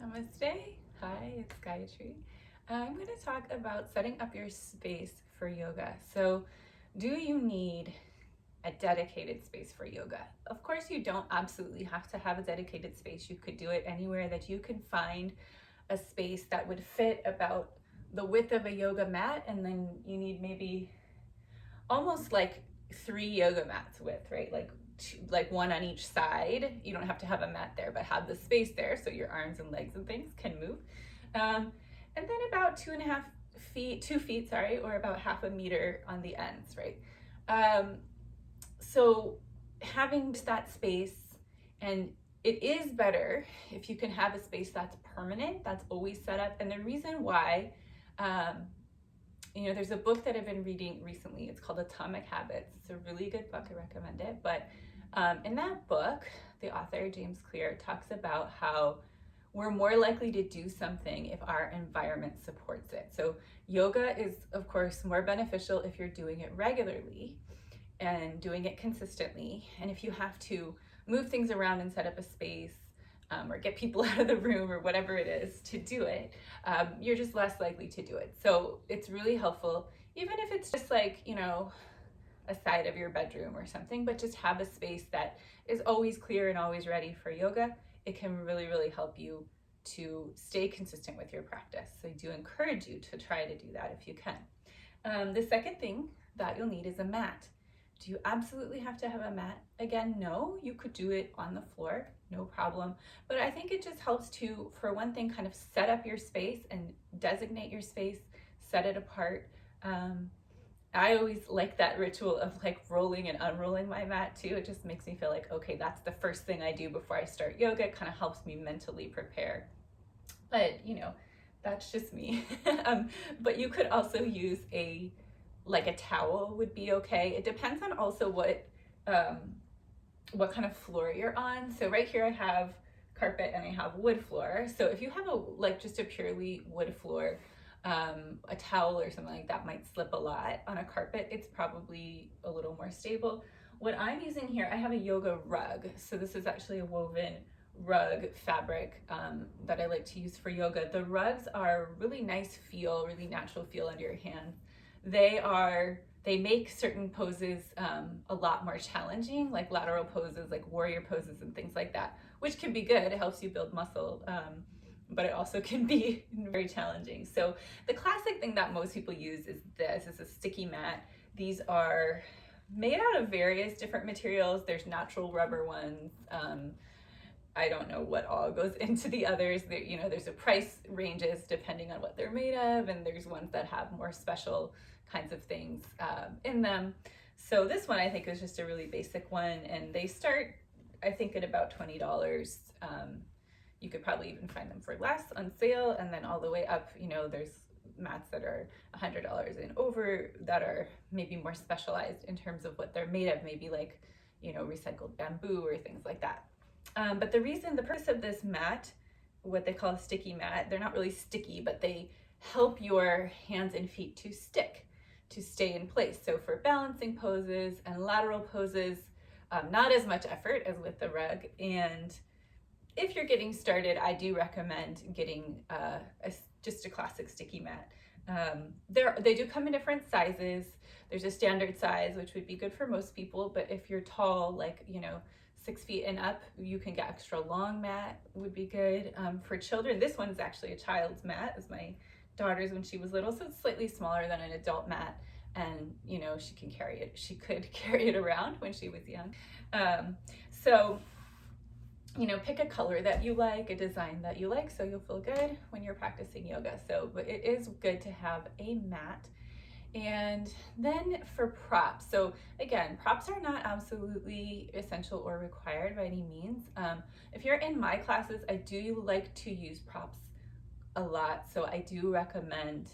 Namaste. Hi, it's Gayatri. I'm going to talk about setting up your space for yoga. So, do you need a dedicated space for yoga? Of course, you don't absolutely have to have a dedicated space. You could do it anywhere that you can find a space that would fit about the width of a yoga mat, and then you need maybe almost like 3 yoga mats width, right? Like one on each side. You don't have to have a mat there, but have the space there so your arms and legs and things can move. And then about 2.5 feet, 2 feet, sorry, or about half a meter on the ends, right? So having just that space, and it is better if you can have a space that's permanent, that's always set up. And the reason why, there's a book that I've been reading recently. It's called Atomic Habits. It's a really good book. I recommend it. But in that book, the author, James Clear, talks about how we're more likely to do something if our environment supports it. So yoga is, of course, more beneficial if you're doing it regularly and doing it consistently. And if you have to move things around and set up a space, or get people out of the room or whatever it is to do it, you're just less likely to do it. So it's really helpful, even if it's just like, a side of your bedroom or something, but just have a space that is always clear and always ready for yoga. It can really, really help you to stay consistent with your practice. So I do encourage you to try to do that if you can. The second thing that you'll need is a mat. Do you absolutely have to have a mat? Again, no, you could do it on the floor, no problem. But I think it just helps to, for one thing, kind of set up your space and designate your space, set it apart. I always like that ritual of like rolling and unrolling my mat too. It just makes me feel like, okay, that's the first thing I do before I start yoga. It kind of helps me mentally prepare. But, that's just me. But you could also use a towel would be okay. It depends on also what kind of floor you're on. So right here I have carpet and I have wood floor. So if you have just a purely wood floor, a towel or something like that might slip a lot. On a carpet, it's probably a little more stable. What I'm using here, I have a yoga rug. So this is actually a woven rug fabric that I like to use for yoga. The rugs are really nice feel, really natural feel under your hands. They make certain poses a lot more challenging, like lateral poses, like warrior poses and things like that, which can be good. It helps you build muscle, but it also can be very challenging. So the classic thing that most people use is a sticky mat. These are made out of various different materials. There's natural rubber ones. I don't know what all goes into the others. There's a price ranges depending on what they're made of, and there's ones that have more special kinds of things in them. So this one I think is just a really basic one, and they start, I think, at about $20. You could probably even find them for less on sale, and then all the way up, there's mats that are $100 and over that are maybe more specialized in terms of what they're made of, maybe like, recycled bamboo or things like that. But the purpose of this mat, what they call a sticky mat, they're not really sticky, but they help your hands and feet to stay in place. So for balancing poses and lateral poses, not as much effort as with the rug. And if you're getting started, I do recommend getting just a classic sticky mat. They do come in different sizes. There's a standard size, which would be good for most people, but if you're tall, 6 feet and up, you can get extra long mat would be good. For children, this one's actually a child's mat. It was my daughter's when she was little, so it's slightly smaller than an adult mat, and she could carry it around when she was young. So pick a color that you like, a design that you like, so you'll feel good when you're practicing yoga. But it is good to have a mat. And then for props, so again, props are not absolutely essential or required by any means. If you're in my classes, I do like to use props a lot, so I do recommend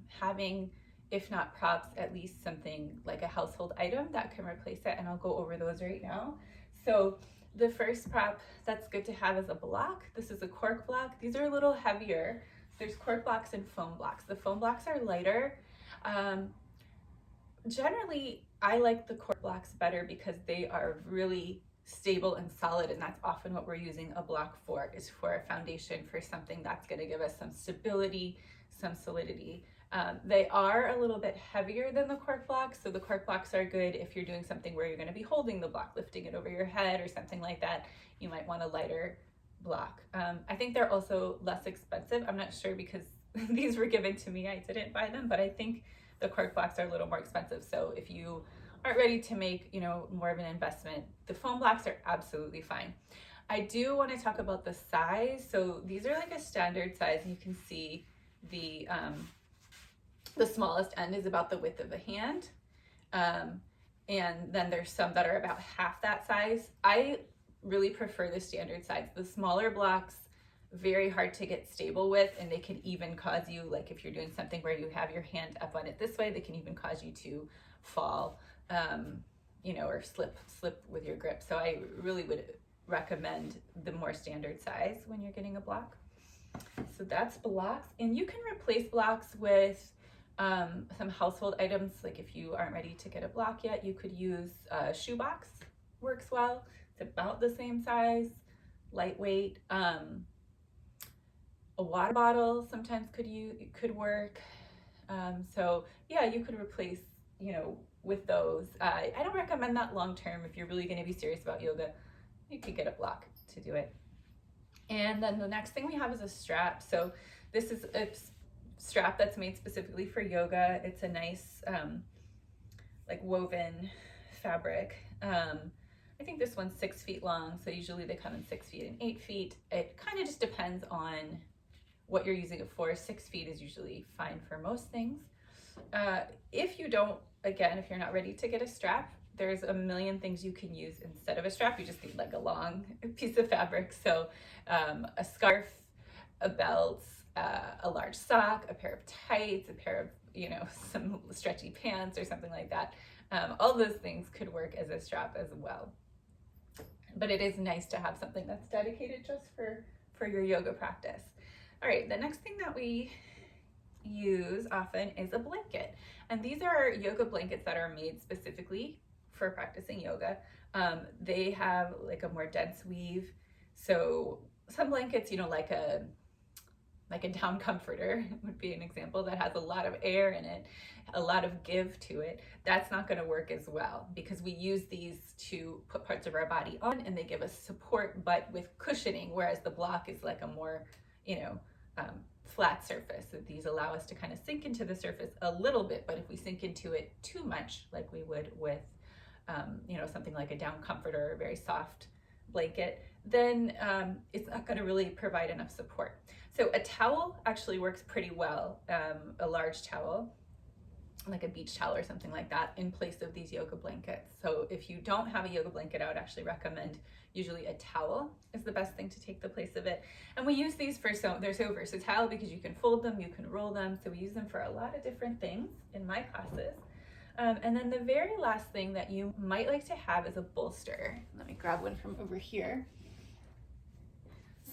having, if not props, at least something like a household item that can replace it, and I'll go over those right now. So the first prop that's good to have is a block. This is a cork block. These are a little heavier. There's cork blocks and foam blocks. The foam blocks are lighter. Generally, I like the cork blocks better because they are really stable and solid, and that's often what we're using a block for, is for a foundation for something that's going to give us some stability, some solidity. They are a little bit heavier than the cork blocks, so the cork blocks are good if you're doing something where you're going to be holding the block, lifting it over your head or something like that. You might want a lighter block. I think they're also less expensive. I'm not sure because these were given to me, I didn't buy them, but I think the cork blocks are a little more expensive. So if you aren't ready to make, more of an investment, the foam blocks are absolutely fine. I do want to talk about the size. So these are like a standard size, and you can see the smallest end is about the width of a hand. And then there's some that are about half that size. I really prefer the standard size. The smaller blocks, very hard to get stable with, and they can even cause you, like if you're doing something where you have your hand up on it this way, they can even cause you to fall, or slip with your grip. So I really would recommend the more standard size when you're getting a block. So that's blocks, and you can replace blocks with some household items. Like if you aren't ready to get a block yet, you could use a shoebox, works well. It's about the same size, lightweight. A water bottle sometimes could work. So yeah, you could replace, with those. I don't recommend that long term. If you're really going to be serious about yoga, you could get a block to do it. And then the next thing we have is a strap. So this is a strap that's made specifically for yoga. It's a nice like woven fabric. I think this one's 6 feet long, so usually they come in 6 feet and 8 feet. It kind of just depends on what you're using it for. 6 feet is usually fine for most things. If you're not ready to get a strap, there's a million things you can use instead of a strap. You just need like a long piece of fabric. So a scarf, a belt, a large sock, a pair of tights, a pair of, some stretchy pants or something like that. All those things could work as a strap as well. But it is nice to have something that's dedicated just for your yoga practice. All right, the next thing that we use often is a blanket. And these are yoga blankets that are made specifically for practicing yoga. They have like a more dense weave. So some blankets, like a down comforter would be an example, that has a lot of air in it, a lot of give to it. That's not going to work as well, because we use these to put parts of our body on and they give us support, but with cushioning, whereas the block is like a more, flat surface. So these allow us to kind of sink into the surface a little bit, but if we sink into it too much, like we would with, something like a down comforter or a very soft blanket, then it's not going to really provide enough support. So a towel actually works pretty well, a large towel, like a beach towel or something like that, in place of these yoga blankets. So if you don't have a yoga blanket, I would actually recommend usually a towel is the best thing to take the place of it. And we use these they're so versatile because you can fold them, you can roll them. So we use them for a lot of different things in my classes. And then the very last thing that you might like to have is a bolster. Let me grab one from over here.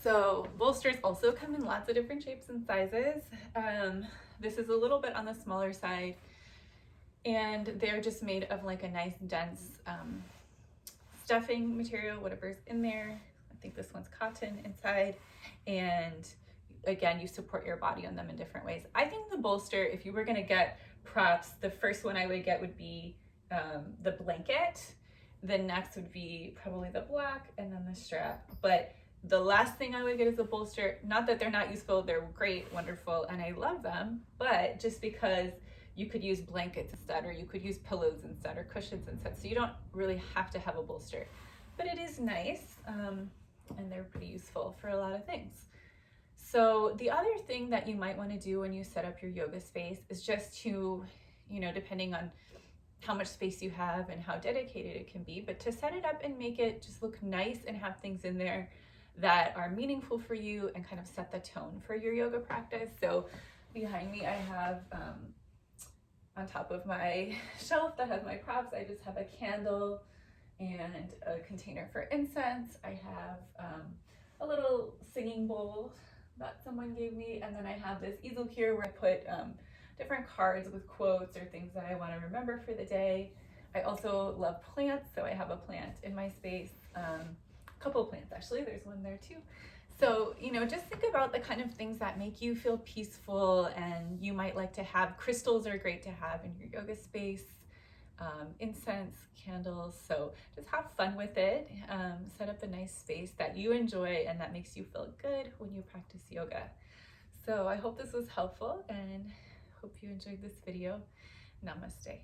So bolsters also come in lots of different shapes and sizes. This is a little bit on the smaller side, and they're just made of like a nice dense stuffing material, whatever's in there. I think this one's cotton inside, and again, you support your body on them in different ways. I think the bolster, if you were going to get props, the first one I would get would be the blanket. The next would be probably the block, and then the strap. But the last thing I would get is a bolster. Not that they're not useful, they're great, wonderful, and I love them, but just because you could use blankets instead, or you could use pillows instead, or cushions instead. So you don't really have to have a bolster, but it is nice, and they're pretty useful for a lot of things. So the other thing that you might want to do when you set up your yoga space is just to, depending on how much space you have and how dedicated it can be, but to set it up and make it just look nice and have things in there that are meaningful for you and kind of set the tone for your yoga practice. So behind me, I have, on top of my shelf that has my props, I just have a candle and a container for incense. I have a little singing bowl that someone gave me, and then I have this easel here where I put different cards with quotes or things that I want to remember for the day. I also love plants, so I have a plant in my space, a couple of plants actually, there's one there too. So, you know, just think about the kind of things that make you feel peaceful and you might like to have. Crystals are great to have in your yoga space, incense, candles. So just have fun with it. Set up a nice space that you enjoy and that makes you feel good when you practice yoga. So I hope this was helpful and hope you enjoyed this video. Namaste.